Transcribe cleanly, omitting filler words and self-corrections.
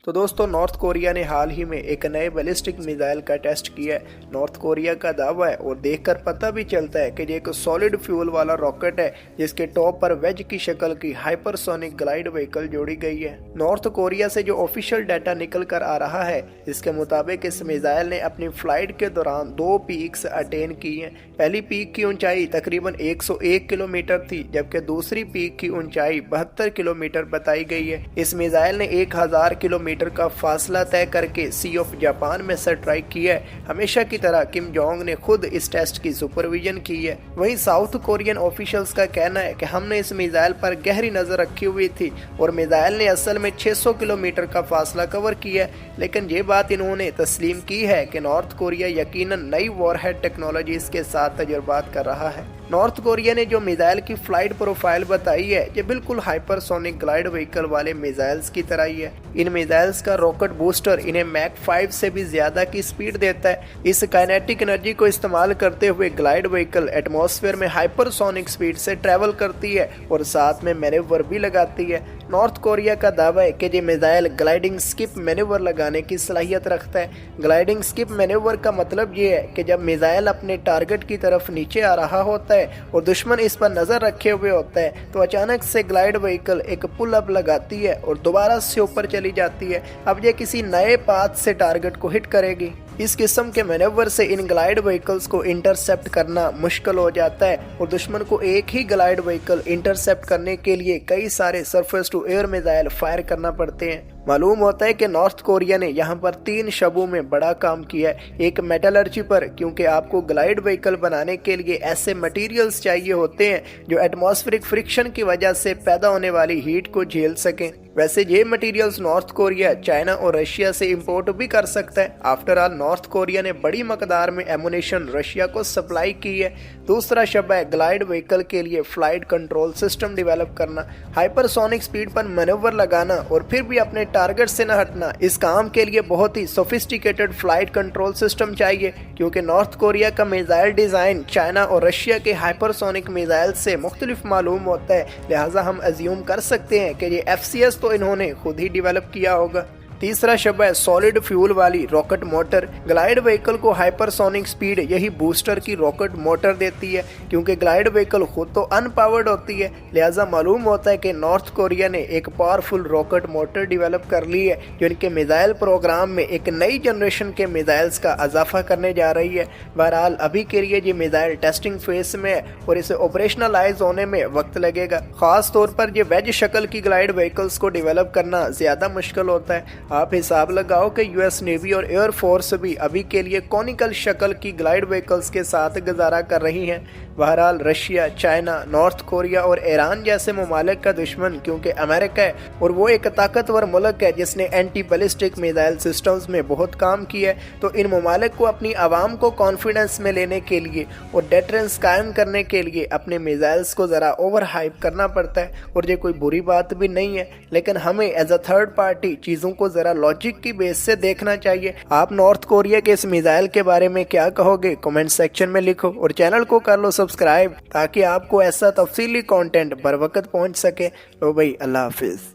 तो दोस्तों north Korea ने हाल ही में एक नए बैलिस्टिक मिसाइल का टेस्ट किया है। नॉर्थ कोरिया का दावा है और देखकर पता भी चलता है कि ये एक सॉलिड फ्यूल वाला रॉकेट है जिसके टॉप पर वेज की शक्ल की हाइपरसोनिक ग्लाइड व्हीकल जोड़ी गई है। नॉर्थ कोरिया से जो ऑफिशियल डाटा निकल कर आ रहा है इसके मुताबिक इस मिसाइल ने अपनी फ्लाइट के दौरान 2 पीक्स अटेन की हैं। पहली पीक की ऊंचाई तकरीबन 101 किलोमीटर थी जबकि दूसरी पीक की ऊंचाई 72 किलोमीटर बताई गई है। इस मिसाइल ने 1000 किलोमीटर का फासला तय करके सी ऑफ जापान में स्ट्राइक किया है। हमेशा की तरह किम जोंग ने खुद इस टेस्ट की सुपरविजन की है। वहीं साउथ कोरियन ऑफिशियल्स का कहना है कि हमने इस मिसाइल पर गहरी नजर रखी हुई थी और मिसाइल ने असल में 600 किलोमीटर का फासला कवर किया है। लेकिन ये बात इन्होंने तस्लीम की है कि नॉर्थ कोरिया यकीनन नई वॉरहेड टेक्नोलॉजीज के साथ तजुर्बात कर रहा है। नॉर्थ कोरिया ने जो मिसाइल की फ्लाइट प्रोफाइल बताई है ये बिल्कुल हाइपरसोनिक ग्लाइड व्हीकल वाले मिसाइल्स की तरह ही है। इन मिसाइल्स का रॉकेट बूस्टर इन्हें मैक 5 से भी ज्यादा की स्पीड देता है। इस काइनेटिक एनर्जी को इस्तेमाल करते हुए ग्लाइड व्हीकल एटमॉस्फेयर में हाइपरसोनिक स्पीड से ट्रेवल करती है और साथ में मैनेवर भी लगाती है। नॉर्थ कोरिया का दावा है कि ये मिसाइल ग्लाइडिंग स्किप मैनेवर लगाने की सलाहियत रखता है। ग्लाइडिंग स्किप मैनेवर का मतलब ये है कि जब मिसाइल अपने टारगेट की तरफ नीचे आ रहा होता है और दुश्मन इस पर नजर रखे हुए होता है तो अचानक से ग्लाइड व्हीकल एक पुल अप लगाती है और दोबारा से ऊपर चली जाती है। अब ये किसी नए पाथ से टारगेट को हिट करेगी। इस किस्म के मैनेवर से इन ग्लाइड व्हीकल्स को इंटरसेप्ट करना मुश्किल हो जाता है और दुश्मन को एक ही ग्लाइड व्हीकल इंटरसेप्ट करने के लिए कई सारे surface to air missile fire करना पड़ते हैं। मालूम होता है कि नॉर्थ कोरिया ने यहाँ पर 3 शबों में बड़ा काम किया है। एक मेटलर्जी पर, क्योंकि आपको ग्लाइड व्हीकल बनाने के लिए ऐसे मटेरियल्स चाहिए होते हैं जो एटमॉस्फेरिक फ्रिक्शन की वजह से पैदा होने वाली हीट को झेल सकें। वैसे ये मटेरियल्स नॉर्थ कोरिया, चाइना और रशिया से इंपोर्ट भी कर सकता है। आफ्टर ऑल नॉर्थ कोरिया ने बड़ी मकदार में एमुनेशन रशिया को सप्लाई की है। दूसरा शब है ग्लाइड व्हीकल के लिए फ्लाइट कंट्रोल सिस्टम डेवलप करना, हाइपरसोनिक स्पीड पर मैनेवर लगाना और फिर भी अपने टारगेट से न हटना। इस काम के लिए बहुत ही सोफिस्टिकेटेड फ्लाइट कंट्रोल सिस्टम चाहिए क्योंकि नॉर्थ कोरिया का मिसाइल डिजाइन चाइना और रशिया के हाइपरसोनिक मिसाइल से मुख्तलिफ मालूम होता है। लिहाजा हम अज्यूम कर सकते हैं कि ये FCS तो इन्होंने खुद ही डेवलप किया होगा। तीसरा शब्द है सॉलिड फ्यूल वाली रॉकेट मोटर। ग्लाइड व्हीकल को हाइपरसोनिक स्पीड यही बूस्टर की रॉकेट मोटर देती है क्योंकि ग्लाइड व्हीकल खुद तो अनपावर्ड होती है। लिहाजा मालूम होता है कि नॉर्थ कोरिया ने एक पावरफुल रॉकेट मोटर डेवलप कर ली है जो इनके मिसाइल प्रोग्राम में एक नई जनरेशन के मिसाइल्स का इजाफा करने जा रही है। बहरहाल अभी के लिए ये मिसाइल टेस्टिंग फेज में है और इसे ऑपरेशनलाइज होने में वक्त लगेगा। खास तौर पर ये वेज शक्ल की ग्लाइड व्हीकल्स को डेवलप करना ज्यादा मुश्किल होता है। आप हिसाब लगाओ कि यूएस नेवी और एयर फोर्स भी अभी के लिए कॉनिकल शक्ल की ग्लाइड व्हीकल्स के साथ गुजारा कर रही हैं। बहरहाल रशिया, चाइना, नॉर्थ कोरिया और ईरान जैसे ममालिक का दुश्मन क्योंकि अमेरिका है और वो एक ताकतवर मुल्क है जिसने एंटी बैलिस्टिक मिसाइल सिस्टम्स में बहुत काम किया है, तो इन ममालिक को अपनी आवाम को कॉन्फिडेंस में लेने के लिए और डेटरेंस कायम करने के लिए अपने मिसाइल्स को ज़रा ओवर हाइप करना पड़ता है। और ये कोई बुरी बात भी नहीं है, लेकिन हमें एज अ थर्ड पार्टी चीज़ों को ज़रा लॉजिक की बेस से देखना चाहिए। आप नॉर्थ कोरिया के इस मिसाइल के बारे में क्या कहोगे कमेंट सेक्शन में लिखो और चैनल को कर लो सब्सक्राइब ताकि आपको ऐसा तफसीली कंटेंट बर वक्त पहुंच सके। लो भाई, अल्लाह हाफिज।